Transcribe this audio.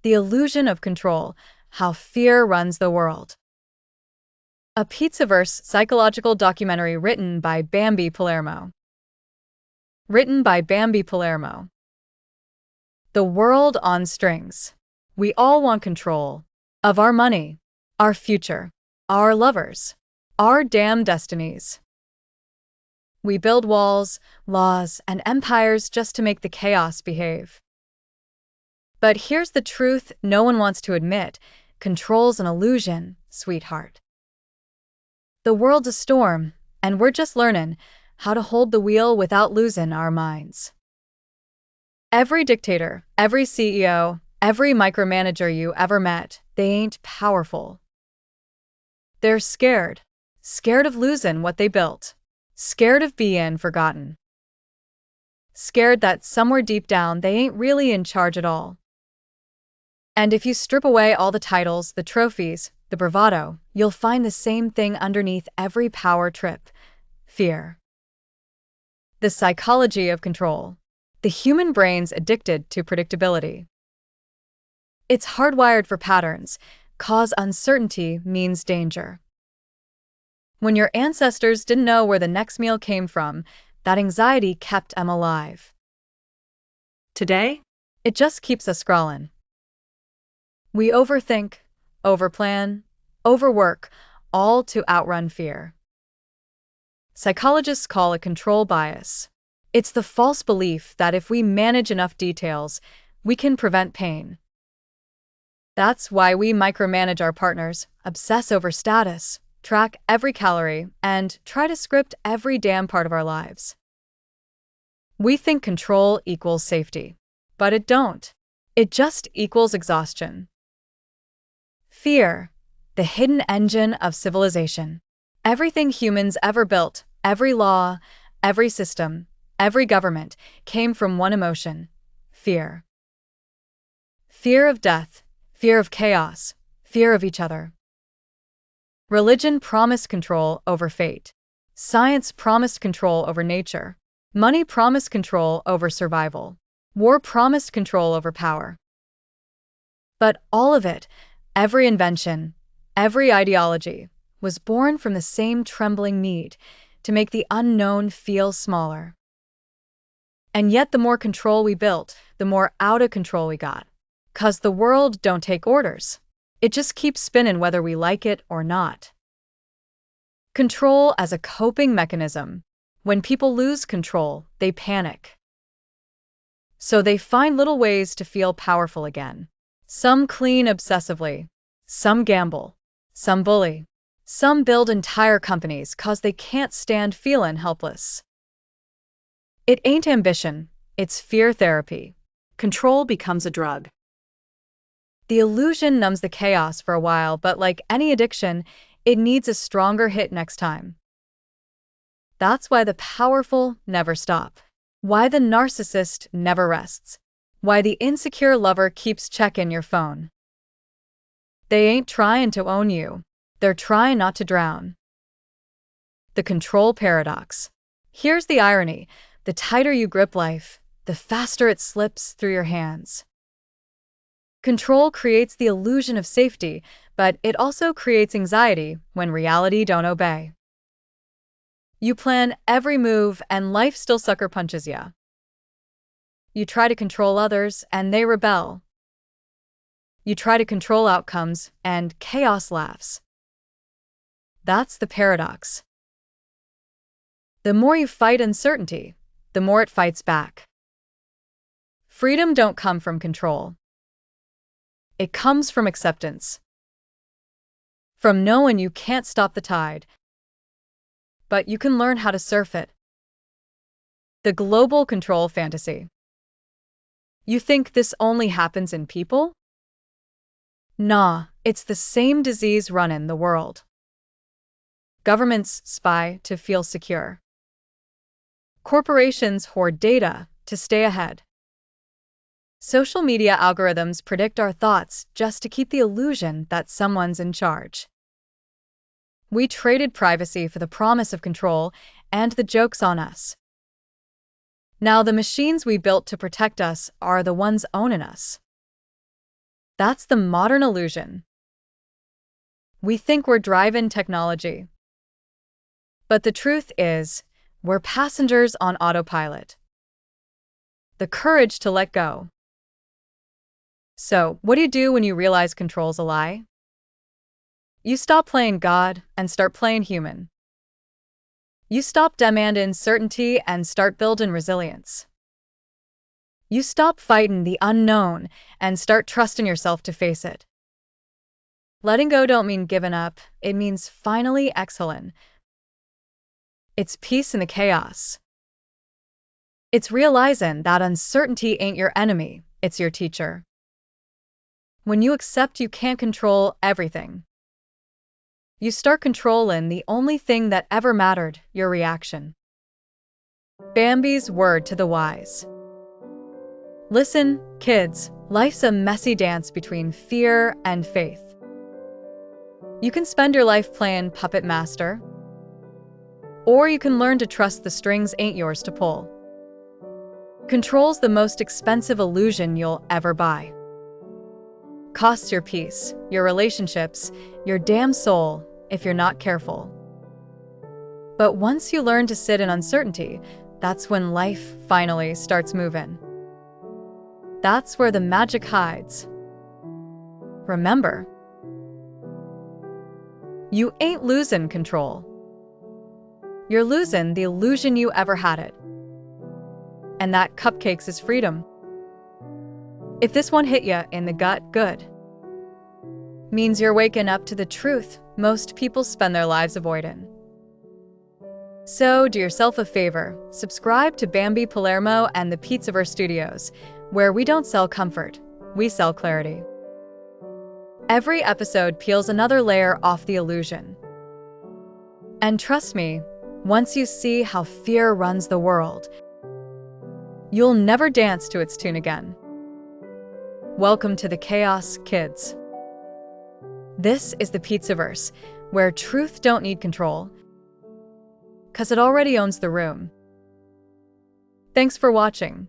The illusion of control, how fear runs the world. A Pizzaverse psychological documentary written by Bambi Palermo. The world on strings. We all want control of our money, our future, our lovers, our damn destinies. We build walls, laws, and empires just to make the chaos behave. But here's the truth no one wants to admit. Control's an illusion, sweetheart. The world's a storm, and we're just learning how to hold the wheel without losing our minds. Every dictator, every CEO, every micromanager you ever met, they ain't powerful. They're scared. Scared of losing what they built. Scared of being forgotten. Scared that somewhere deep down they ain't really in charge at all. And if you strip away all the titles, the trophies, the bravado, you'll find the same thing underneath every power trip: fear. The psychology of control. The human brain's addicted to predictability. It's hardwired for patterns, cause uncertainty means danger. When your ancestors didn't know where the next meal came from, that anxiety kept them alive. Today, it just keeps us scrolling. We overthink, overplan, overwork, all to outrun fear. Psychologists call it control bias. It's the false belief that if we manage enough details, we can prevent pain. That's why we micromanage our partners, obsess over status, track every calorie, and try to script every damn part of our lives. We think control equals safety, but it don't. It just equals exhaustion. Fear, the hidden engine of civilization. Everything humans ever built, every law, every system, every government, came from one emotion: fear. Fear of death, fear of chaos, fear of each other. Religion promised control over fate. Science promised control over nature. Money promised control over survival. War promised control over power. But all of it, every invention, every ideology, was born from the same trembling need to make the unknown feel smaller. And yet the more control we built, the more out of control we got. 'Cause the world don't take orders. It just keeps spinning whether we like it or not. Control as a coping mechanism. When people lose control, they panic. So they find little ways to feel powerful again. Some clean obsessively. Some gamble. Some bully. Some build entire companies 'cause they can't stand feeling helpless. It ain't ambition, it's fear therapy. Control becomes a drug. The illusion numbs the chaos for a while, but like any addiction, it needs a stronger hit next time. That's why the powerful never stop. Why the narcissist never rests. Why the insecure lover keeps checking your phone. They ain't trying to own you. They're trying not to drown. The control paradox. Here's the irony. The tighter you grip life, the faster it slips through your hands. Control creates the illusion of safety, but it also creates anxiety when reality don't obey. You plan every move and life still sucker punches ya. You try to control others and they rebel. You try to control outcomes and chaos laughs. That's the paradox. The more you fight uncertainty, the more it fights back. Freedom don't come from control. It comes from acceptance. From knowing you can't stop the tide, but you can learn how to surf it. The global control fantasy. You think this only happens in people? Nah, it's the same disease running the world. Governments spy to feel secure. Corporations hoard data to stay ahead. Social media algorithms predict our thoughts just to keep the illusion that someone's in charge. We traded privacy for the promise of control, and the joke's on us. Now the machines we built to protect us are the ones owning us. That's the modern illusion. We think we're driving technology. But the truth is, we're passengers on autopilot. The courage to let go. So, what do you do when you realize control's a lie? You stop playing God and start playing human. You stop demanding certainty and start building resilience. You stop fighting the unknown and start trusting yourself to face it. Letting go don't mean giving up, it means finally exhaling. It's peace in the chaos. It's realizing that uncertainty ain't your enemy, it's your teacher. When you accept you can't control everything, you start controlling the only thing that ever mattered, your reaction. Bambi's word to the wise. Listen, kids, life's a messy dance between fear and faith. You can spend your life playing puppet master, or you can learn to trust the strings ain't yours to pull. Control's the most expensive illusion you'll ever buy. Costs your peace, your relationships, your damn soul, if you're not careful. But once you learn to sit in uncertainty, that's when life finally starts moving. That's where the magic hides. Remember, you ain't losing control. You're losing the illusion you ever had it. And that cupcakes is freedom. If this one hit ya in the gut, good. Means you're waking up to the truth most people spend their lives avoiding. So do yourself a favor, subscribe to Bambi Palermo and the Pizzaverse Studios, where we don't sell comfort, we sell clarity. Every episode peels another layer off the illusion. And trust me, once you see how fear runs the world, you'll never dance to its tune again. Welcome to the chaos, kids. This is the Pizzaverse, where truth don't need control, 'cause it already owns the room. Thanks for watching.